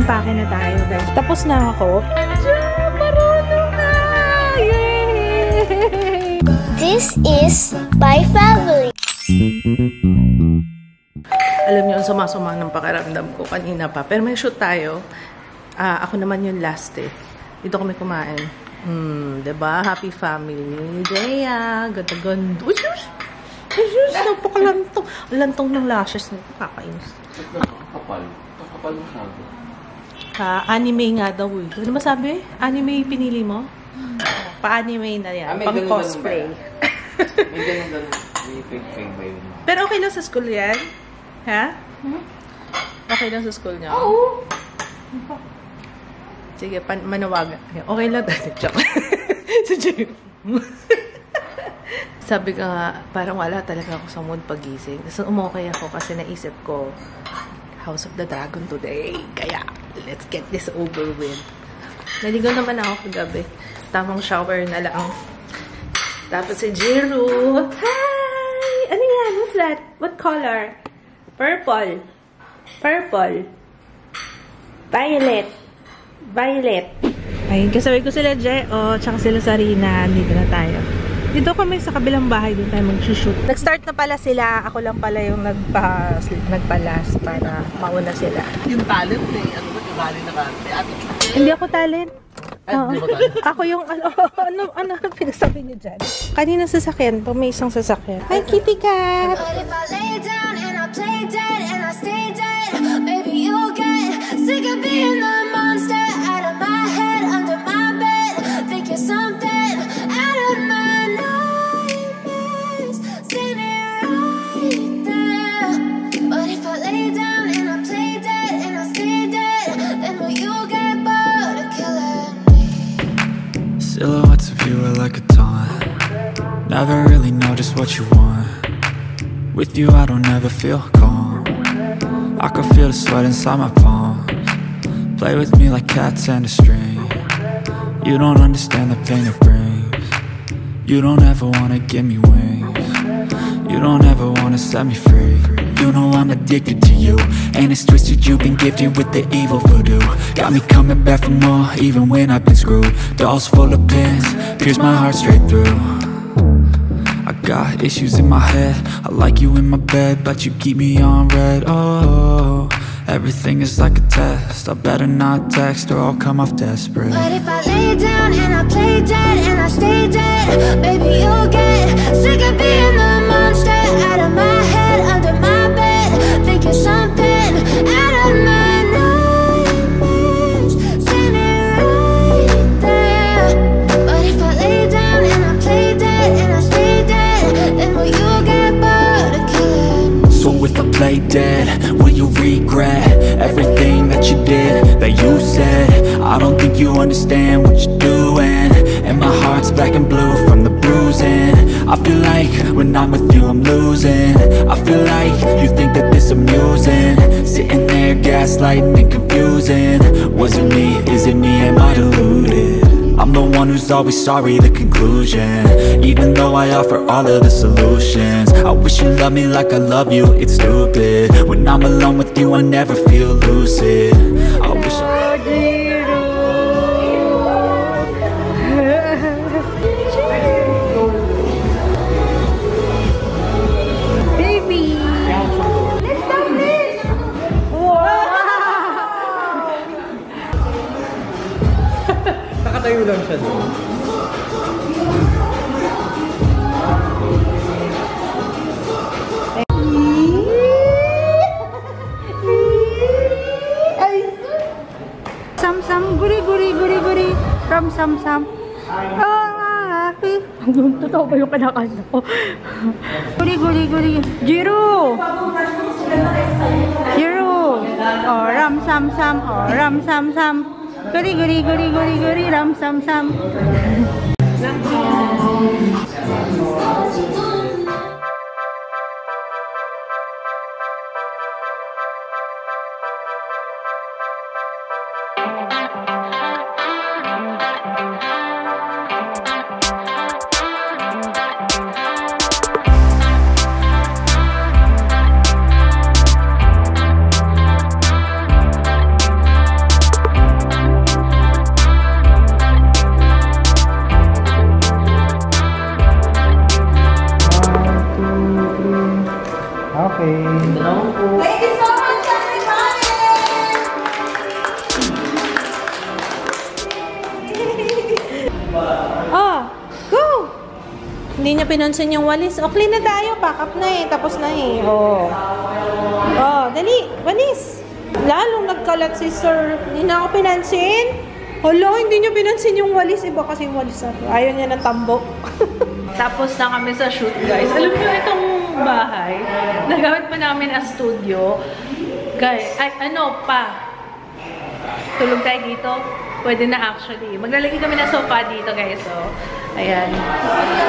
mag-impake na tayo, guys. Tapos na ako. Marunong na! Yay! This is my family. Alam niyo, ang sama-sama ng pakiramdam ko kanina pa. Pero may shoot tayo. Ako naman yung last eh. Dito kami kumain. Diba? Happy family. Dea, ganda-ganda. Uy, sus! Uy, sus! Napakalantong. Lantong ng lashes nito. Kakainis. Kakapal. Kakapal mo sabi. Anime nga daw eh. Ano masabi? Anime pinili mo? Pa-anime na yan. Pang-cosplay. May ganun. May fake ba yun? Pero okay lang sa school yan? Ha? Okay lang sa school niya? Oo. Sige, manawagan. Okay lang. Joke. Sa Jay. Sabi ka nga, parang wala talaga ako sa mood pagising. So, umokay ako kasi naisip ko, House of the Dragon today. Kaya, let's get this over with. Naligaw naman ako kagabi. Tamang shower na lang. Tapos si Jiro. Hi! Ano yan? What's that? What color? Purple. Purple. Violet. Violet. Ayun, kasabay ko sila, Je. Tsaka sila Sarina. Dito na tayo. Dito kami sa kabilang bahay. Dito tayo mag-shoot. Nag-start na pala sila. Ako lang pala yung nagpalas para mauna sila. Yung talent eh. Ano ba yung talent na kante? Hindi ako talent. Ako yung ano pinagsabi niyo dyan? Kanina sasakyan to, may isang sasakyan. Hi, Kitty Cat! But if I lay down and I play dead and I stay dead, baby, you'll get sick of being the monster out of my head, under my bed. Think you're something out of my nightmares, standing right there. But if I lay down and I play dead and I stay dead, then will you get bored of killing me? Silhouettes of you are like a taunt. Never really know just what you want. With you I don't ever feel calm. I can feel the sweat inside my palms. Play with me like cats and a string. You don't understand the pain it brings. You don't ever wanna give me wings. You don't ever wanna set me free. You know I'm addicted to you, and it's twisted, you've been gifted with the evil voodoo. Got me coming back for more, even when I've been screwed. Dolls full of pins, pierce my heart straight through. I got issues in my head, I like you in my bed, but you keep me on red. Oh, everything is like a test, I better not text or I'll come off desperate. But if I lay down and I play dead and I stay dead, baby, you'll get sick of being the monster out of my head, under my bed. Think you're something out of my nightmares, standing right there. But if I lay down and I play dead and I stay dead, then will you get bored of killing me? So if I play dead, will you regret everything that you did, that you said? I don't think you understand what you're doing, and my heart's black and blue from the bruising. I feel like when I'm with you I'm losing. I feel like you think that this amusing, sitting there gaslighting and confusing. Was it me? Is it me? Am I deluded? I'm the one who's always sorry, the conclusion. Even though I offer all of the solutions, I wish you loved me like I love you, it's stupid. When I'm alone with you I never feel lucid. I wish Baby! Let's stop this! Wow! Nakatayo lang siya doon. Sam, guri, from Sam. Totoo ba yung kinakanta ko? Guri. Jiro! Oh, ram sam. Oh, ram sam. Guri, ram sam. Hindi niya pinansin yung walis. O, clean na tayo. Pack up na eh. Tapos na eh. Oh. Oh, dali. Walis. Lalong nagkalat si sir. Hindi na ako pinansin. Hala, hindi niya pinansin yung walis. Iba kasi yung walis natin. Ayaw niya ng tambo. Tapos na kami sa shoot, guys. Alam niyo, itong bahay, nagamit pa namin as studio. Guys, ay, ano pa? Tulog tayo dito? Pwede na actually. Maglalagay kami ng sofa dito, guys. So, ayan.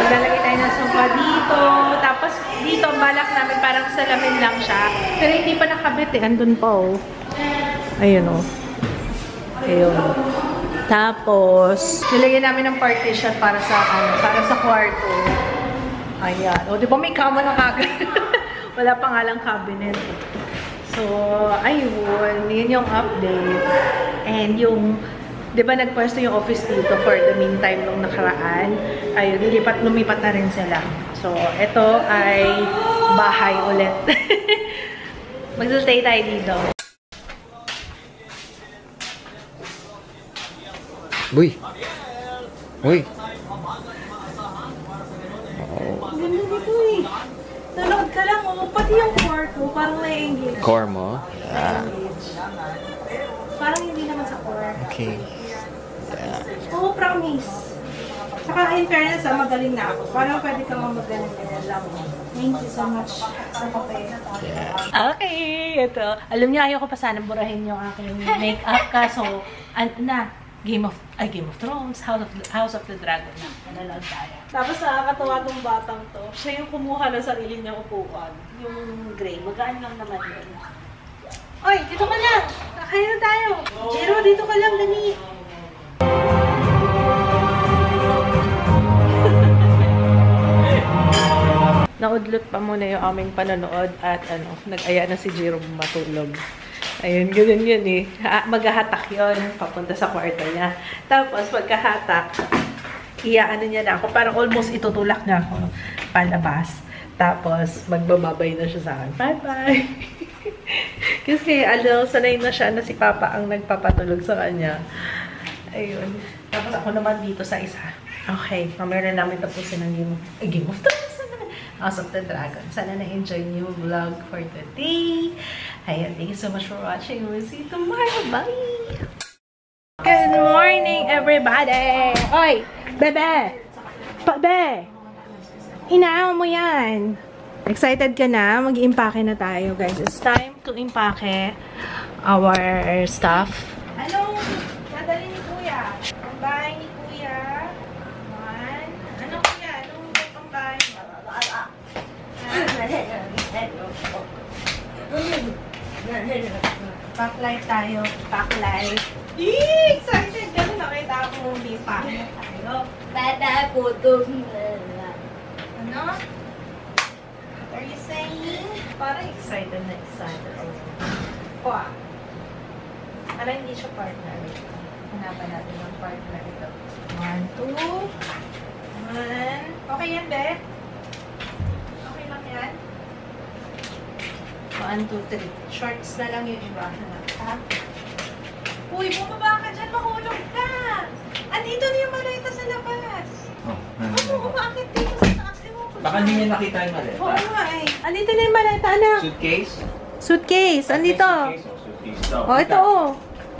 Maglalagay tayo ng sofa dito. Tapos, dito, balak namin parang salamin lang siya. Pero hindi pa nakabit eh. Andun pa, oh. Ayun, oh. Ayun. Tapos, nilagyan namin ng partition para sa kwarto. Ayan. O, di ba may kama na kagad? Wala pa nga lang cabinet. So, ayun. Yun yung update. And yung, di ba nagpwesto yung office dito for the meantime nung nakaraan. Ayun, lumipat na rin sila. So, ito ay bahay ulit. Mag-stay tayo dito. Uy! Uy! Ganda dito eh. Nanood ka lang, oh. Pati yung core ko, parang na-engage. Core mo? Parang hindi naman sa core. Okay. Oo, promise. Saka in fairness, magaling na ako. Parang pwede kang magaling lang. Thank you so much sa kape. Okay, ito. Alam niyo, ayoko pa sana burahin yung aking makeup kaso, Game of Thrones, House of the Dragon na. Nanonood tayo. Tapos nakakatawa tong batang to. Siya yung kumuha ng sarili niyang upuan. Yung gray. Magaan lang naman yun. Oy, dito ka lang! Kaya na tayo! Jero, dito ka lang, dali! Naudlot pa muna yung aming panonood at nag-aya na si Jero matulog. Ayun, ganun yun eh. Maghahatak yun, papunta sa kwarto niya. Tapos, pagkahatak, iaano niya na ako. Parang almost itutulak na ako palabas. Tapos, magbababay na siya sa akin. Bye-bye! Kasi, sanay na siya na si Papa ang nagpapatulog sa kanya. Ayun. Tapos, ako naman dito sa isa. Okay, mamaya na namin tapusin ang Game of Thrones. House of the Dragon. Sana na-enjoy niyo yung vlog for today. Ayan, thank you so much for watching. We'll see you tomorrow. Bye! Good morning, everybody! Oy! Bebe! Bebe! Hinaan mo yan! Excited ka na? Mag-impake na tayo, guys. It's time to impake our stuff. Anong dadali ni Kuya? Ang bahay ni Kuya. Ano Kuya? Anong pambahay? Backlight tayo. Backlight. Excited! Kasi nakita ako movie pa. Tayo. Ano? What are you saying? Parang excited na excited. Kuha. Para hindi siya partner. Hanapan natin ang partner ito. 1, 2. 1. Okay yan, Be? Okay lang yan? 1, 2, 3. Shorts na lang yung iba. Ha? Uy, bumaba ka dyan. Mahulog ka. Andito na yung maleta sa labas. Ano, umakit dito sa taas. Baka hindi niya nakita yung maleta. Oo nga eh. Andito na yung maleta, anak. Suitcase? Suitcase. Andito. Suitcase. Oh, ito oh.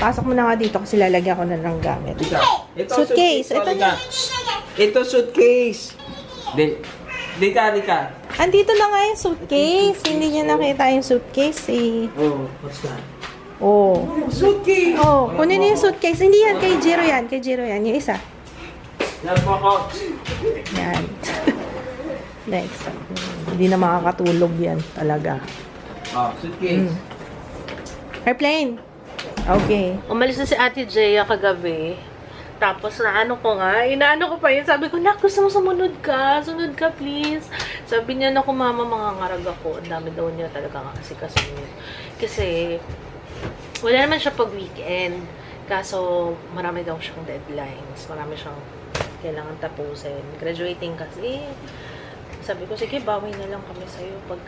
Pasok mo na nga dito kasi lalagyan ko na ng gamit. Ito, Suitcase. Ito na. Ito, suitcase. Dika. Andito na nga yung suitcase. Hindi niya nakita yung suitcase eh. Oh, what's that? Oh. Suitcase! Oh, kunin niyo yung suitcase. Hindi yan. Kay Jiro yan. Kay Jiro yan. Yung isa. Yan po ako. Yan. Next. Hindi na makakatulog yan talaga. Oh, suitcase. Airplane. Okay. Umalis na si Ate Jaya kagabi. Tapos inaano ko pa yun. Sabi ko, nak, gusto mo sumunod ka? Sunod ka, please. Sabi niya, naku mama, mangangarag ako. Ang dami daw niya talaga kasi kasunod. Kasi, wala naman siya pag weekend. Kaso, marami daw siyang deadlines. Marami siyang kailangan tapusin. Graduating kasi. Sabi ko, sige, bawi na lang kami sa'yo pag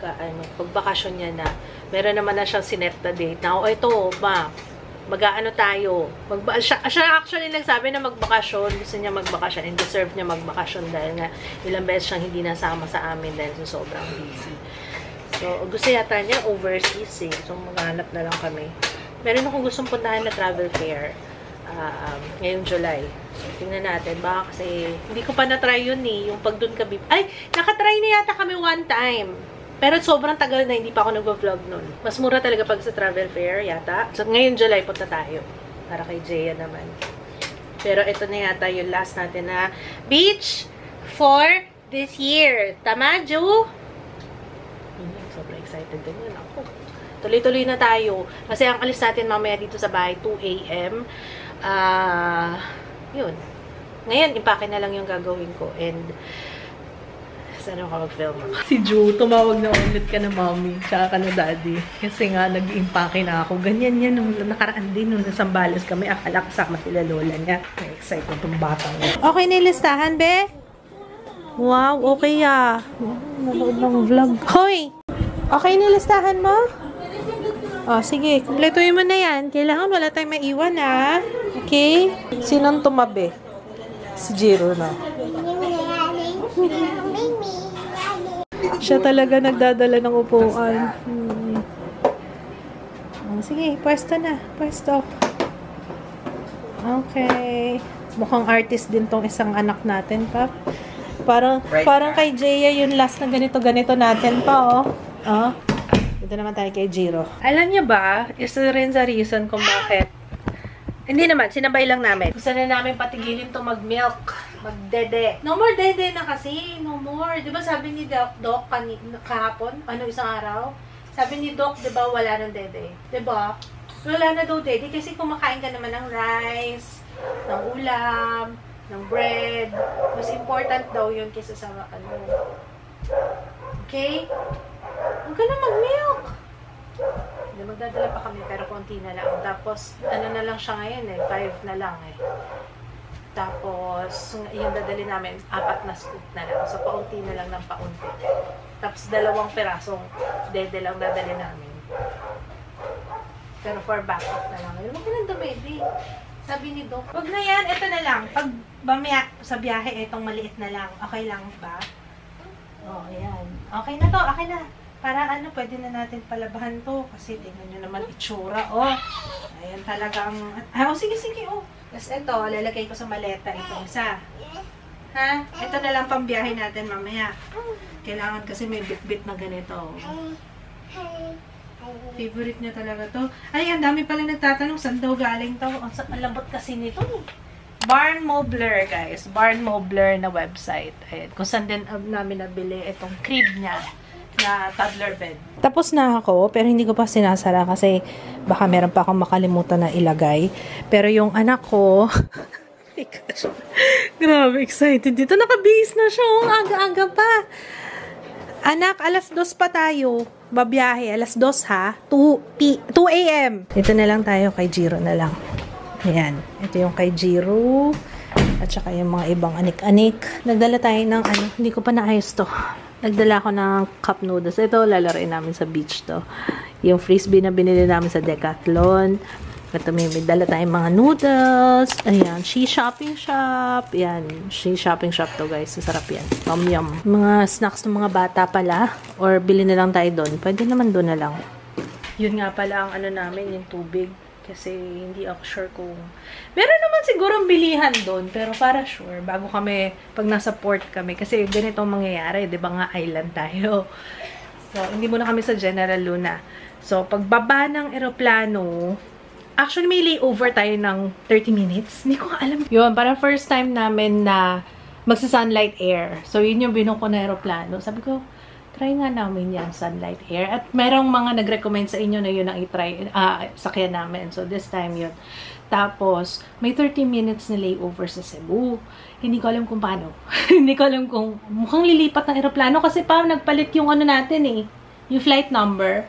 bakasyon niya na. Meron naman na siyang sinet na date. Now, ito, ma, Mag-aano tayo. Siya actually nagsabi na magbakasyon. Gusto niya magbakasyon and deserve niya magbakasyon dahil nga ilang beses siyang hindi nasama sa amin dahil sa sobrang busy. So, gusto yata niya overseas eh. So, maghanap na lang kami. Meron akong gustong puntahan na travel fair ngayong July. So, tingnan natin. Baka kasi, hindi ko pa na-try yun eh. Yung pag dun ka ay, nakatry na yata kami one time. Pero sobrang tagal na, hindi pa ako nag-vlog nun. Mas mura talaga pag sa travel fair yata. So, ngayong July, punta tayo. Para kay Jaya naman. Pero ito na yata yung last natin na beach for this year. Tama, Ju? Sobrang excited din yun ako. Tuloy-tuloy na tayo. Kasi ang alis natin mamaya dito sa bahay, 2 a.m. Yun. Ngayon, impake na lang yung gagawin ko. And, sana ako mag-film ako. Si Ju, tumawag na ulit ka na mommy. Tsaka ka na daddy. Kasi nga, nag-impake na ako. Ganyan yan. Nung nakaraan din, nung nasambales kami, akala kasama sila lola niya. Excited itong batang niya. Okay na yung listahan, be? Wow, okay ah. Nanood ng vlog. Hoy! Okay na yung listahan mo? Oh, sige. Kompletuhin mo na yan. Kailangan wala tayong maiwan ah. Okay? Sinong tumabi? Si Jiro na. Siya talaga nagdadala ng upuan. Oh, sige, pwesto na. Pwesto. Okay. Mukhang artist din tong isang anak natin, Pap. Parang kay Jaya yung last na ganito-ganito natin pa, oh. Oh. Dito naman tayo kay Jiro. Alam niyo ba, isa rin sa reason kung bakit hindi naman, sinabay lang namin. Gusto na namin patigilin to mag-milk, mag-dede. No more dede na kasi, no more. Di ba sabi ni Doc kahapon, isang araw? Sabi ni Doc, di ba wala nang dede? Di ba? Wala na daw dede kasi kumakain ka naman ng rice, ng ulam, ng bread. Mas important daw yun kaysa sa Okay? Huwag ka na mag-milk. Magdadala pa kami pero konti na lang. Tapos, na lang siya ngayon 5 na lang Tapos, yung dadali namin, 4 na scoop na lang. So, paunti na lang ng paunti. Tapos, 2 pirasong dede lang dadali namin. Pero for backup na lang. Huwag ka lang baby. Sabi ni Doc, wag na yan, ito na lang. Pag mamaya sa biyahe, itong maliit na lang. Okay lang ba? Oh, ayan. Okay na to, okay na. Para pwede na natin palabahan to. Kasi tingnan nyo naman itsura. Oh, ayan talagang... sige, oh. Tapos ito, lalagay ko sa maleta itong isa. Ha? Ito na lang pambiyahe natin mamaya. Kailangan kasi may bit-bit na ganito. Favorite niya talaga to. Ay, ang dami pala nagtatanong saan daw galing to. Ang lambot kasi nito. Barn Mobler, guys. Barn Mobler na website. Ayan. Kung saan din namin nabili itong crib niya na toddler bed. Tapos na ako, pero hindi ko pa sinasara kasi baka meron pa akong makalimutan na ilagay. Pero yung anak ko, grabe excited dito. Nakabihis na siya. Ang aga-aga pa. Anak, alas 2 pa tayo. Babiyahe. Alas 2 ha. 2 a.m. Ito na lang tayo kay Jiro na lang. Ayan. Ito yung kay Jiro. At saka yung mga ibang anik-anik. Nagdala tayo ng hindi ko pa naayos to. Nagdala ko ng cup noodles. Ito, lalaroin namin sa beach to. Yung frisbee na binili namin sa Decathlon. Ito, may dala tayong mga noodles. Ayan, She Shopping Shop. Ayan, She Shopping Shop to, guys. Masarap yan. Yum. Mga snacks ng mga bata pala. Or bili na lang tayo doon. Pwede naman doon na lang. Yun nga pala ang namin, yung tubig. Kasi hindi ako sure kung... Meron naman sigurong bilihan doon. Pero para sure, bago kami, pag nasa port kami. Kasi ganito ang mangyayari. Di ba nga island tayo. So, hindi muna kami sa General Luna. So, pagbaba ng eroplano, actually may layover tayo ng 30 minutes. Hindi ko alam. Yun, para first time namin na magsa-sunlight air. So, yun yung binuko na eroplano. Sabi ko, try nga namin yan, sunlight air. At merong mga nag-recommend sa inyo na yun ang i-try, sakyan namin. So, this time yun. Tapos, may 30 minutes na layover sa Cebu. Hindi ko alam kung paano. Hindi ko alam kung mukhang lilipat ng eroplano kasi parang nagpalit yung natin yung flight number.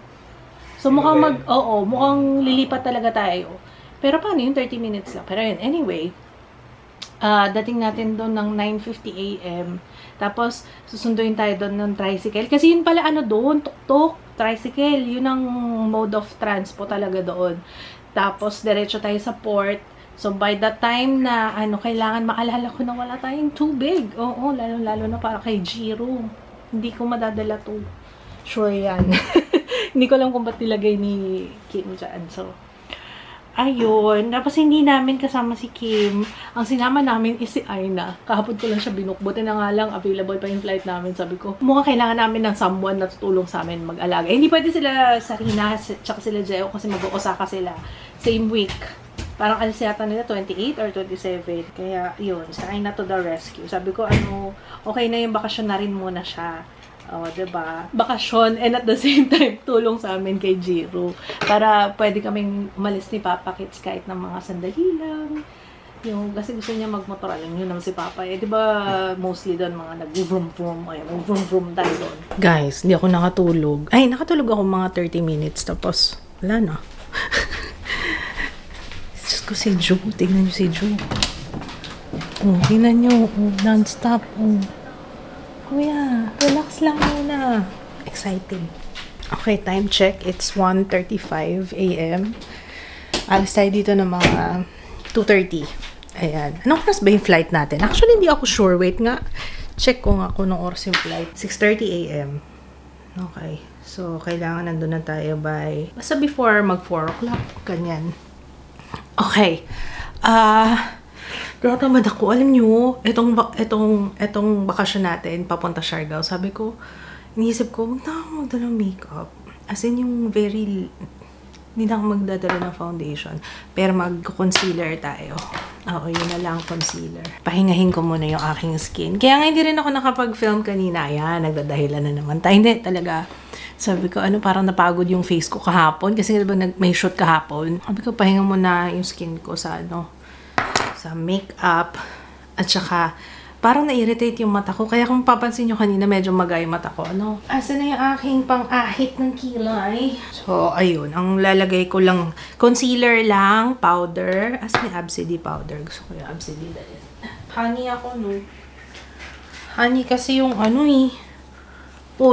So, mukhang mukhang lilipat talaga tayo. Pero paano yung 30 minutes lang? Pero yun, anyway, dating natin doon ng 9:50 a.m. Tapos, susunduin tayo doon ng tricycle. Kasi yun pala doon, tuk-tuk, tricycle. Yun ang mode of transport talaga doon. Tapos, diretso tayo sa port. So, by the time na, kailangan maalala ko na wala tayong tubig. Oo, lalo na para kay Jiro. Hindi ko madadala to. Sure yan. Hindi ko alam kung ba't nilagay ni Kim dyan. So, ayun. Tapos, hindi namin kasama si Kim. Ang sinama namin is si Aina. Kahapon ko lang siya binukbuti na nga lang. Available pa yung flight namin. Sabi ko, mukhang kailangan namin ng someone na tutulong sa amin mag-alaga. Hindi pwede sila Sarina, tsaka sila Jeo kasi mag-Osaka sila. Same week. Parang alis yata nila 28 or 27. Kaya, yun. Sa Aina to the rescue. Sabi ko, okay na yung bakasyon na rin muna siya. Diba? Bakasyon and at the same time, tulong sa amin kay Jiro. Para pwede kaming umalis ni Papa Kits kahit ng mga sandali lang. Kasi gusto niya magmotor. Alam niyo naman si Papa. Diba, mostly doon mga nag-vroom-vroom. Vroom-vroom tayo doon. Guys, hindi ako nakatulog. Nakatulog ako mga 30 minutes. Tapos, wala na. Diyos ko, si Ju. Tingnan niyo si Ju. Tingnan niyo. Non-stop. Kuya, relax lang muna. Excited. Okay, time check. It's 1:35 a.m. Alis tayo dito ng mga 2:30. Ayan. Anong oras ba yung flight natin? Actually, hindi ako sure. Wait nga. Check ko nga kung anong oras yung flight. 6:30 a.m. Okay. So, kailangan nandun na tayo by... Basta before mag 4 o'clock. Ganyan. Okay. Tatamad ako. Alam nyo, etong bakasyon natin, papunta Siargao. Sabi ko, iniisip ko, huwag na ako magdala ng makeup. As in, yung very... Hindi na ako magdadala ng foundation. Pero mag-concealer tayo. Oo, yun na lang, concealer. Pahingahin ko muna yung aking skin. Kaya nga hindi rin ako nakapag-film kanina. Ayan, nagdadahilan na naman tayo. Hindi, talaga. Sabi ko, parang napagod yung face ko kahapon. Kasi diba may shoot kahapon. Sabi ko, pahinga muna yung skin ko sa sa makeup. At saka, parang na-irritate yung mata ko. Kaya kung papansin nyo kanina, medyo magay yung mata ko. Asa na yung aking pang-ahit ng kilay? So, ayun. Ang lalagay ko lang, concealer lang, powder. Asa na yung Absidy powder? Gusto ko yung Absidy dahil. Honey ako, no? Honey kasi yung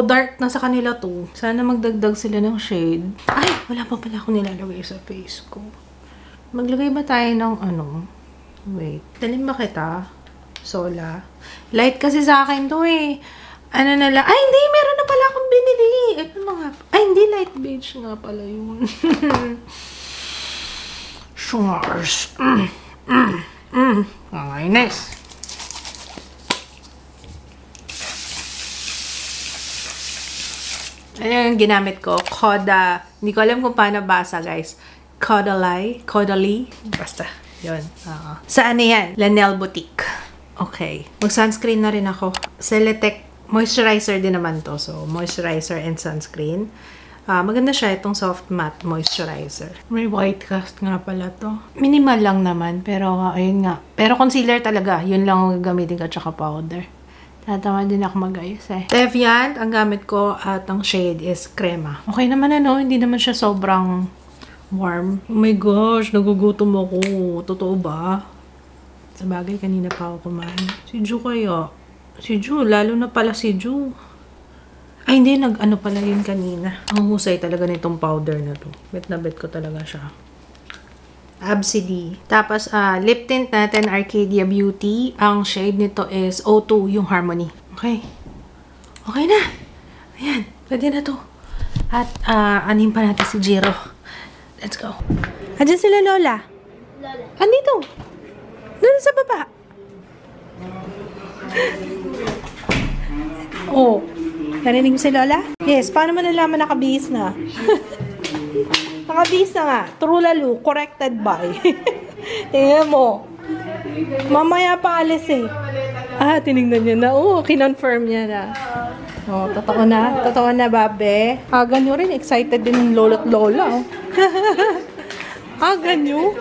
dark na sa kanila to. Sana magdagdag sila ng shade. Ay, wala pa pala ako nilalagay sa face ko. Maglagay ba tayo ng Wait. Dalhin ba kita? Sola. Light kasi sa akin to na lang. Ay, hindi! Meron na pala akong binili. Ito na nga. Ay, hindi. Light beige nga pala yun. Shores. Okay, nice. Ayan yung ginamit ko. Koda. Hindi ko alam kung paano basa, guys. Kodali. Basta. Yun. Saan na yan? Lanel Boutique. Okay. Mag-sunscreen na rin ako. Celetec moisturizer din naman to. So, moisturizer and sunscreen. Maganda siya itong soft matte moisturizer. May white cast nga pala to. Minimal lang naman. Pero, ayun nga. Pero concealer talaga. Yun lang ang gagamitin ko. Tsaka powder. Tatama din ako mag-ayos Deviant, ang gamit ko at ang shade is crema. Okay naman hindi naman siya sobrang warm. Oh my gosh, nagugutom ako. Totoo ba? Sabagay, kanina pa ako kumain. Si Ju kaya? Si Ju, lalo na pala si Ju. Ay, hindi, pala yun kanina. Ang husay talaga nitong powder na to. Bet na bet ko talaga siya. Absidy. Tapos, lip tint natin, Arcadia Beauty. Ang shade nito is O2, yung Harmony. Okay. Okay na. Ayan. Pwede na to. At, anin pa natin si Jiro. Let's go. Andiyan sila Lola. Lola. Andito. Doon sa baba. Oh. Narinig mo si Lola? Yes. Paano mo nalaman nakabihis na? Nakabihis na nga. True lalo. Corrected by. Tingnan mo. Mamaya pa alis tinignan niya na. Kinonfirm niya na. Totoo na. Totoo na, babe. Ganyo rin. Excited din ng lolo't lola. Ganyo.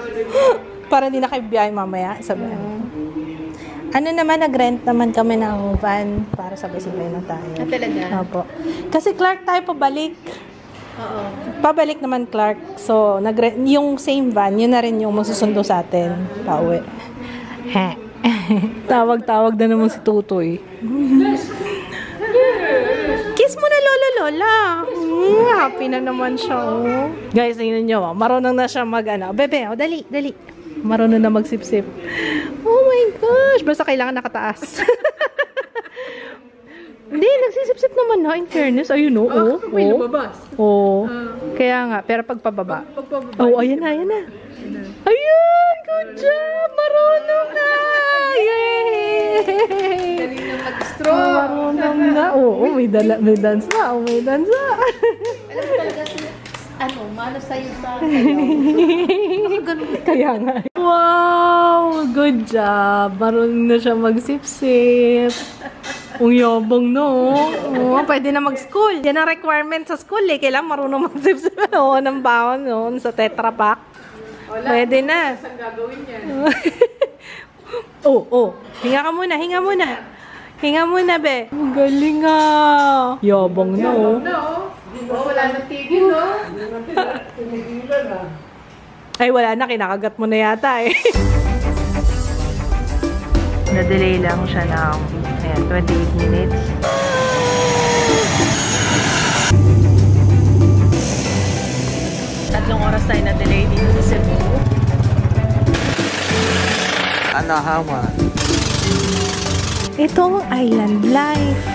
Para hindi na kayo biyahe mamaya. Sabi naman, nag-rent naman kami ng van para sabay-sabay na tayo. Talaga? Opo. Kasi Clark tayo pabalik. Oo. Pabalik naman Clark. So, yung same van, yun na rin yung magsusundo sa atin. Pauwi. Tawag-tawag na naman si Tutoy. Kiss mo na, Lolo. ala. Happy na naman siya, oh. Guys, tingnan nyo, oh. Marunong na siya Bebe, oh, dali. Marunong na magsip-sip. Oh my gosh. Basta kailangan nakataas. Hindi, nagsisip-sip naman na, in fairness. Ayun, oh. May lumabas. Oo. Kaya nga, pero pagpababa. Pagpababa. Oh, ayan na. Ayun! Good job! Marunong na! Yay! Galing na mag-straw. Marunong na. Oo, may dance na. Oh, may dance na. Alam mo talaga mano sa'yo sa sayaw. Kaya nga. Wow! Good job! Marunong na siya magsip-sip. Ang yabang no. Oo, pwede na mag-school. Yan ang requirement sa school eh. Kailangan marunong mag-sip-sip. Oo, ng baon noon sa Tetra Pak. Pwede na. Saan gagawin yan? Oh. Hinga muna, be. Ang galing ah. Yabang na oh. Wala nang tigil, no? Ay, wala na. Kinakagat mo na yata eh. Na-delay lang siya ng 28 minutes. Tatlong oras tayo na-delay dito sa Cebu. Anahawan. Ito ang island life.